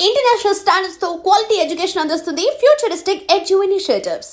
International standards తో quality education అందిస్తుంది futuristic edu initiatives.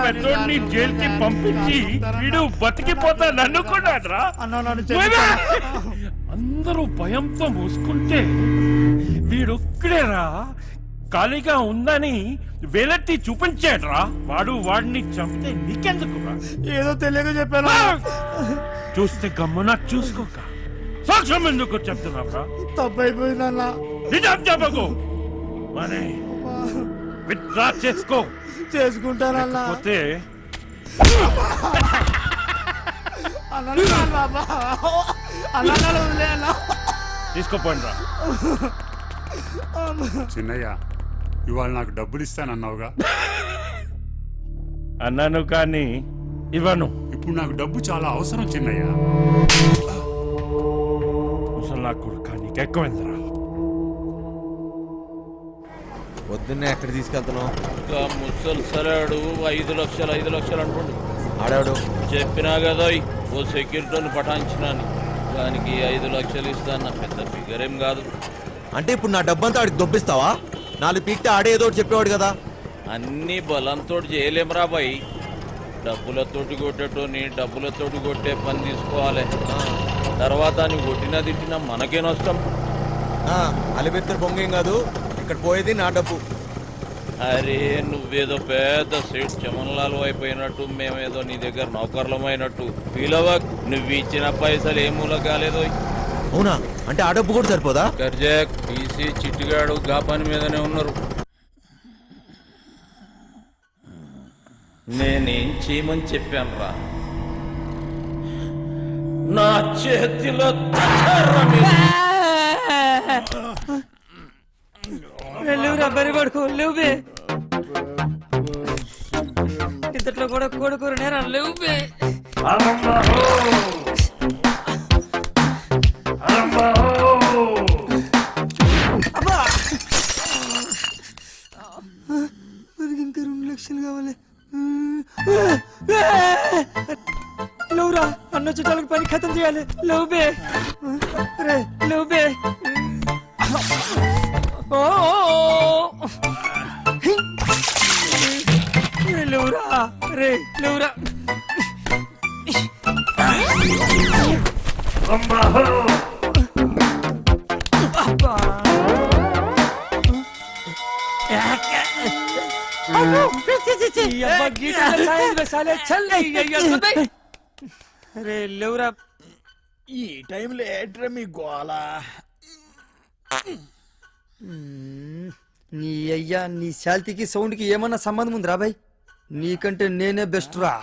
పెద్దోడిని జైలుకి పంపించి వీడు బతికిపోతా నన్నుకున్నాడ్రా. అందరూ భయంతో మూసుకుంటే వీడొక్కడేరా ఖాళీగా ఉందని వేలెత్తి చూపించాడ్రా. వాడిని చంపితే నీకెందుకురా? ఏదో తెలియక చెప్పాను. చూస్తే గమ్మున చూసుకోక సాక్ష్యం ఎందుకు చెప్తున్నావురా? తప్పైపోయిందన్నా. నిజం చెప్పకు, మనీ విత్డ్రా చేసుకో. చేసుకుంటానన్నా. పోతే తీసుకోపోండి రా. చిన్నయ్య, ఇవాళ నాకు డబ్బులు ఇస్తానన్నావుగా? అన్నాను కానీ ఇవ్వను. ఇప్పుడు నాకు డబ్బు చాలా అవసరం చిన్నయ్య. అసలు నా కొడుకు నీకెక్కువైందిరా. పొద్దున్నే ఎక్కడ తీసుకెళ్తున్నావు? ఇంకా ముసలు సరాడు 5 లక్షలు అంటుండు. ఆడాడు చెప్పినా కదా ఓ సెక్యూరిటీని పటాయించినాను. దానికి 5 లక్షలు ఇస్తాను. పెద్ద ఫిగర్ ఏం కాదు. అంటే ఇప్పుడు నా డబ్బంతా ఆడికి దొబ్బిస్తావా? 4 పీక్తే ఆడే ఏదో ఒకటి చెప్పేవాడు కదా. అన్ని బలంతో చేయలేం రా బాయ్. డబ్బులతోటి కొట్టేటోని డబ్బులతోటి కొట్టే పని తీసుకోవాలి. తర్వాత నువ్వు కొట్టినా తిట్టినా మనకే నష్టం. అలిబెత్తరు బొంగేం కాదు, ఇక్కడ పోయేది నా డబ్బు. అరే నువ్వేదో పెద్ద సేట్ చమన్లాలు అయిపోయినట్టు, మేమేదో నీ దగ్గర నౌకర్లమైనట్టు ఫీల్ అవ్వక్. నువ్వు ఇచ్చిన పైసలు ఏ మూల కాలేదో. అవునా? అంటే ఆ డబ్బు కూడా సరిపోదా? గర్జాక్ టీసీ చిట్టిగాడు గా పని మీదనే ఉన్నారు. నేనేం చేయమని చెప్పాను రా? నా చేతిలో లేవురా బరి పడుకో. లేవు బే, ఇంతట్లో కూడా కొడుకు నేరా. లేవు బే. ఇంకా 2 లక్షలు కావాలి. లేవురా, అన్న చుట్టాలకు పని ఖతం చేయాలి. లేవు బే, రే లేవు బే. లేవురా రే, లేవురా. రే లేవురా. ఈ టైంలో ఏట్రా మీ గోలా? నీ అయ్యా, నీ శాల్తీకి సౌండ్కి ఏమన్నా సంబంధం ఉంది రా బాయ్? నీకంటే నేనే బెస్ట్ రా.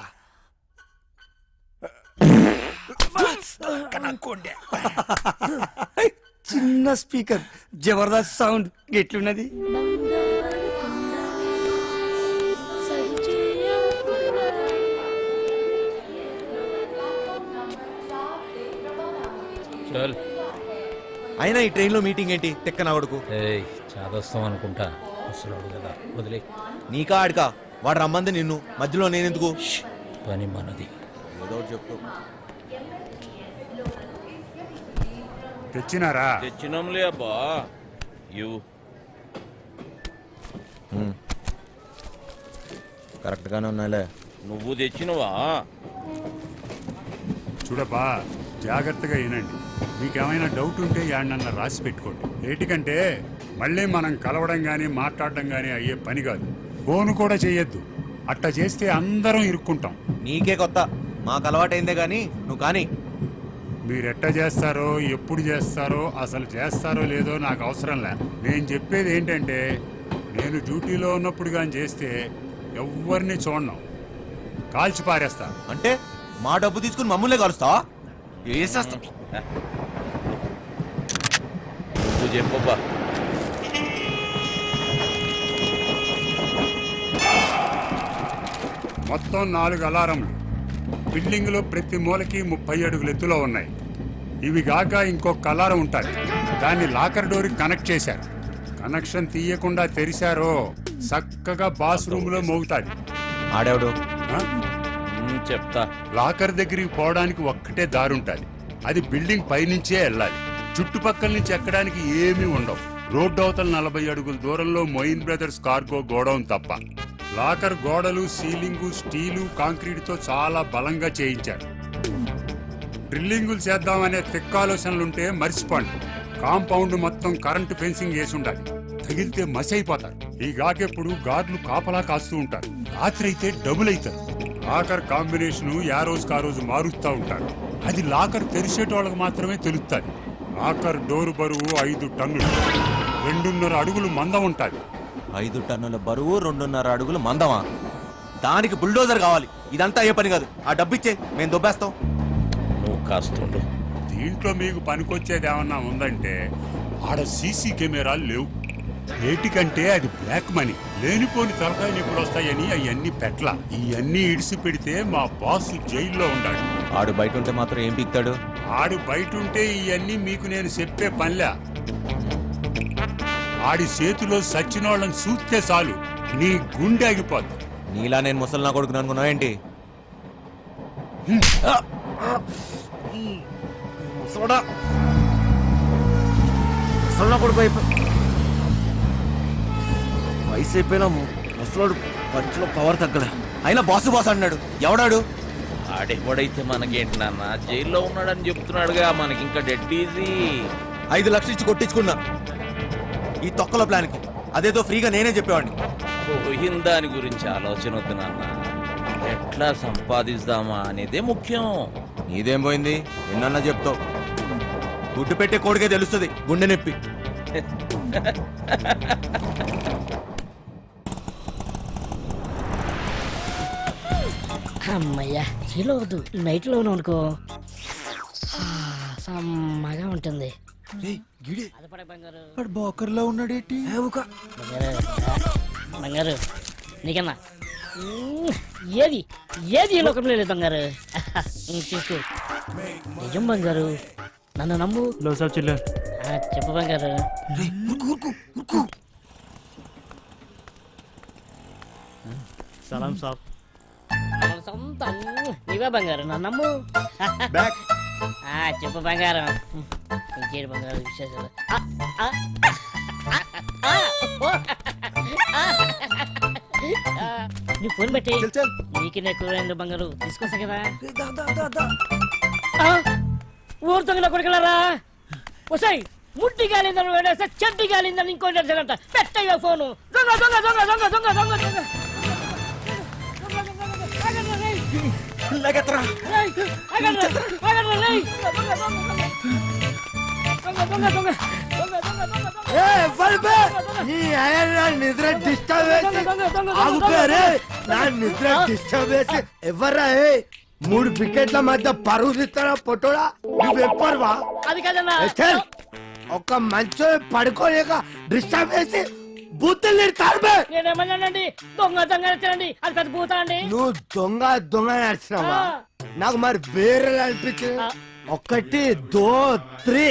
చిన్న స్పీకర్, జబర్దస్త్ సౌండ్. ఎట్లున్నది? చల్. అయినా ఈ ట్రైన్లో మీటింగ్ ఏంటి? తెక్కన ఆవిడకు చాదస్తాం అనుకుంటా. ముసలాడు కదా, వదిలే. నీకా ఆడికా? వాడు రమ్మంది నిన్ను, మధ్యలో నేనెందుకు? పని మనది. ఏదో ఒకటి చెప్తావు. తెచ్చినారా? తెచ్చినాంలే అబ్బా. ఇవ్వు. కరెక్ట్గానే ఉన్నాలే. నువ్వు తెచ్చినవా? చూడబ్బా, జాగ్రత్తగా వినండి. మీకేమైనా డౌట్ ఉంటే యాడనన్నా రాసి పెట్టుకోండి. ఏటికంటే మళ్ళీ మనం కలవడం కానీ మాట్లాడడం కానీ అయ్యే పని కాదు. ఫోన్ కూడా చేయొద్దు. అట్లా చేస్తే అందరం ఇరుక్కుంటాం. నీకే కొత్త, మాకు అలవాటైందే గాని నువ్వు కానీ. మీరెట్ట చేస్తారో, ఎప్పుడు చేస్తారో, అసలు చేస్తారో లేదో నాకు అవసరం లే. నేను చెప్పేది ఏంటంటే, నేను డ్యూటీలో ఉన్నప్పుడు కానీ చేస్తే ఎవరిని చూడను, కాల్చి పారేస్తా. అంటే మా డబ్బు తీసుకుని మమ్మల్ని కలుస్తావా? వేసేస్తా. నువ్వు చెప్పబ్బా. మొత్తం 4 అలారంలు బిల్డింగ్లో ప్రతి మూలకి 30 అడుగుల ఎత్తులో ఉన్నాయి. ఇవి గాక ఇంకొక అలారం ఉంటుంది. దాన్ని లాకర్ డోర్కి కనెక్ట్ చేశారు. కనెక్షన్ తీయకుండా తెరిచారో చక్కగా బాత్రూమ్ లో మోగుతాది. ఆడేవుడు ఆ? చెప్తా. లాకర్ దగ్గరికి పోవడానికి ఒక్కటే దారుంటది. అది బిల్డింగ్ పైనుంచే వెళ్ళాలి. చుట్టుపక్కల నుంచి ఎక్కడానికి ఏమీ ఉండవు. రోడ్డు అవతల 40 అడుగుల దూరంలో మొయిన్ బ్రదర్స్ కార్గో గోడౌన్ తప్ప. లాకర్ గోడలు, సీలింగు స్టీలు, కాంక్రీట్ తో చాలా బలంగా చేయించారు. డ్రిల్లింగులు చేద్దామనే తిక్కాలోచనలుంటే మర్చిపోండి. కాంపౌండ్ మొత్తం కరెంటు ఫెన్సింగ్ వేసి ఉండాలి. తగిలితే మసైపోతారు. ఈ గాకెప్పుడు గార్డులు కాపలా కాస్తూ ఉంటారు. రాత్రి అయితే డబుల్ అవుతారు. లాకర్ కాంబినేషన్ ఆ రోజుకి ఆ రోజు మారుస్తూ ఉంటారు. అది లాకర్ తెరిచేటోళ్ళకి మాత్రమే తెలుస్తుంది. లాకర్ డోరు బరువు 5 టన్నులు, 2.5 అడుగులు మందం ఉంటుంది. 5 టన్నుల బరువు 2.5 అడుగులు మందమా? దానికి బుల్డోజర్ కావాలి. ఇదంతా ఏ పని కాదు. ఆ డబ్బిచ్చే మేము దొబ్బేస్తాం. నువ్వు కాస్తుండు. దీంట్లో మీకు పనికొచ్చేది ఏమన్నా ఉందంటే ఆడ సీసీ కెమెరాలు లేవు. ఏటికంటే అది బ్లాక్ మనీ. లేనిపోని తలకాయలు ఎప్పుడు వస్తాయని అవన్నీ పెట్ల. ఇవన్నీ ఇడిసి పెడితే మా బాస్ జైల్లో ఉండాడు. ఆడు బయట ఉంటే మాత్రం ఏం పీక్తాడు? ఆడు బయట ఉంటే ఇవన్నీ మీకు నేను చెప్పే పనిలే. ఆడి చేతిలో సచ్చినోళ్ళని చూస్తే చాలు నీ గుండె ఆగిపోద్ది. నీలా నేను ముసలి నా కొడుకుని అనుకున్నావు ఏంటి? వయసు అయిపోయినా ముసలోడు పంచులో పవర్ తగ్గలే. అయినా బాసు బాస్ అన్నాడు. ఎవడాడు? ఆడెవడైతే మనకేంటి నాన్న, జైల్లో ఉన్నాడని చెప్తున్నాడుగా. మనకి ఇంకా డెడ్ ఈజీ. 5 లక్షలు ఇచ్చి కొట్టించుకున్నా ఈ తొక్కల ప్లాన్కి. అదేదో ఫ్రీగా నేనే చెప్పేవాడిని. పోయిన దాని గురించి ఆలోచన వద్దు నాన్న. ఎట్లా సంపాదిస్తామా అనేదే ముఖ్యం. నీదేం పోయింది? ఎన్నన్నా చెప్తావు. గుడ్డు పెట్టే కోడికే తెలుస్తుంది గుండె నొప్పి. అమ్మయ్యా చీలో వద్దు, నైట్ లోను అనుకో సమ్మగా ఉంటుంది. అదపడే బంగారు. బోకర్లో ఉన్నాడేటి? బంగారు నీకన్నా ఏది ఏది ఈ లోకంలో లేదు బంగారు. తీసుకో. నిజం బంగారు, నన్ను నమ్ము. చెప్పు బంగారు. సలాం సాబ్. సొంతం నీవే బంగారు, నన్ను నమ్ము. చెప్పు బంగారం. ఇంకేడు బంగారు విశేషాలు. నీ ఫోన్ పెట్టి నీకు ఎక్కువ బంగారు తీసుకొస్తా కదా. ఊరు దొంగల కొడుకులారా, వసాయి ముట్టి గాలిందని వేడేస్తే చెడ్డి గాలిందని ఇంకోటి అడిచారంట. పెట్టయ్యా ఫోను. దొంగ దొంగ దొంగ దొంగ దొంగ దొంగ దొంగ నిద్ర డిస్టర్బ్ చేసి ఎవర్రా? 3 వికెట్ల మధ్య పరువు ఇస్తారా పొట్టోడా? నువ్వెప్పరువా? అది కదన్నా. ఒక మంచో పడుకోలేక డిస్టర్బ్ చేసి బూతులు తిడతారు. నేనేమన్నానండి? దొంగ దొంగ నచ్చండి, అది పెద్ద భూత అండి. నువ్వు దొంగ దొంగ నడిచినావా? నాకు మరి వేరే అనిపించింది. 1 2 3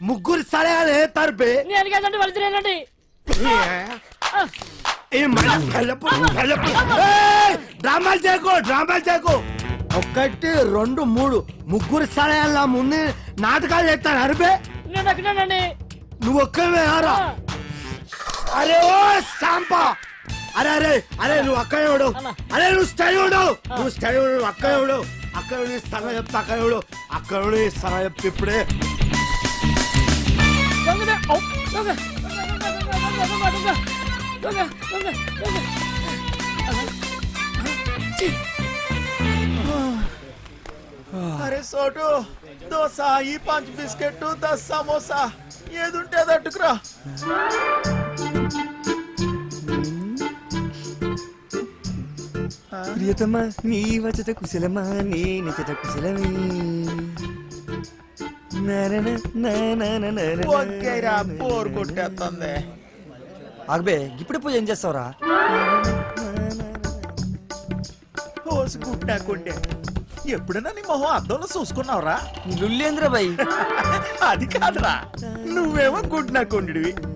ముగ్గురు సలహాలు వేస్తారు. నేను కదండి వాళ్ళు తినేనండి. డ్రామాలు చేయకు, డ్రామాలు చేయకు. 1 2 3 ముగ్గురు సలహాల ముందు నాటకాలు చేస్తాను. అరిపే నేను ఎక్కడానండి. నువ్వు ఒక్కవే ఆరా. అరే ఓ సాంపా, అరే అరే అరే నువ్వు అక్కడే ఉడు. అరే నువ్వు స్టడీ ఉడు, నువ్వు స్టడీ ఉడు. అక్కడే ఉడు, అక్కడ సగ చెప్తా. అక్కడ ఉడు, అక్కడ సగ చెప్తే ఇప్పుడే. అరే సోటు, దోశ, ఈ 5 బిస్కెట్, 10 సమోసా, ఏదుంటే అది అట్టుకురా. ప్రియతమా నీ వచ్చట కుశలమా, నీ నిచట కుశలమే. ఓకేరా, బోర్ కొట్టేస్తుంది. ఆగబే, ఇప్పుడు పూజ ఏం చేస్తావురా? హోసు గుడ్డాకుండే. ఎప్పుడైనా నీ మొహం అద్దంలో చూసుకున్నావురా? లుల్లేంద్ర బాయ్. అది కాదురా, నువ్వేమో గుడ్నాకుండివి,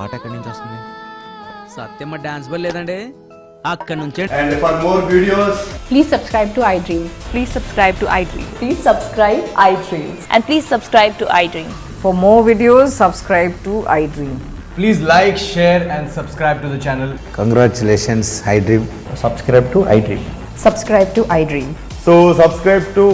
పాట ఎక్కడి నుంచి వస్తుంది? సత్యమ్మ డాన్స్ బాల్ లేదండి అక్కడ నుంచే. And for more videos, please subscribe to iDream. Please subscribe to iDream. Please subscribe iDream. And please subscribe to iDream. For more videos subscribe to iDream. please like, share and subscribe to the channel. Congratulations, iDream. Subscribe to iDream. Subscribe to iDream. So subscribe to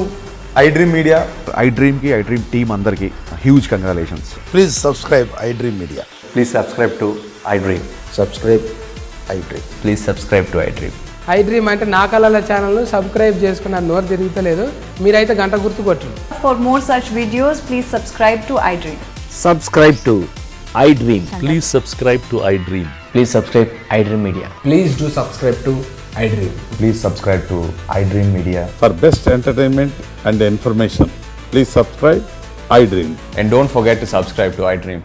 iDream Media. iDream ki iDream team andarki huge congratulations. Please subscribe iDream Media. Please subscribe to iDream. Subscribe iDream. Please subscribe to iDream. iDream అంటే నా కళల channel subscribe చేసుకున్న నోరు తిరుగుతలేదు. మీరైతే గంట గుర్తు కొట్టు. For more such videos, please subscribe to iDream. Subscribe to iDream. Please subscribe to iDream. Please subscribe iDream Media. Please do subscribe to iDream. Please subscribe to iDream Media. For best entertainment and information, please subscribe iDream. And don't forget to subscribe to iDream.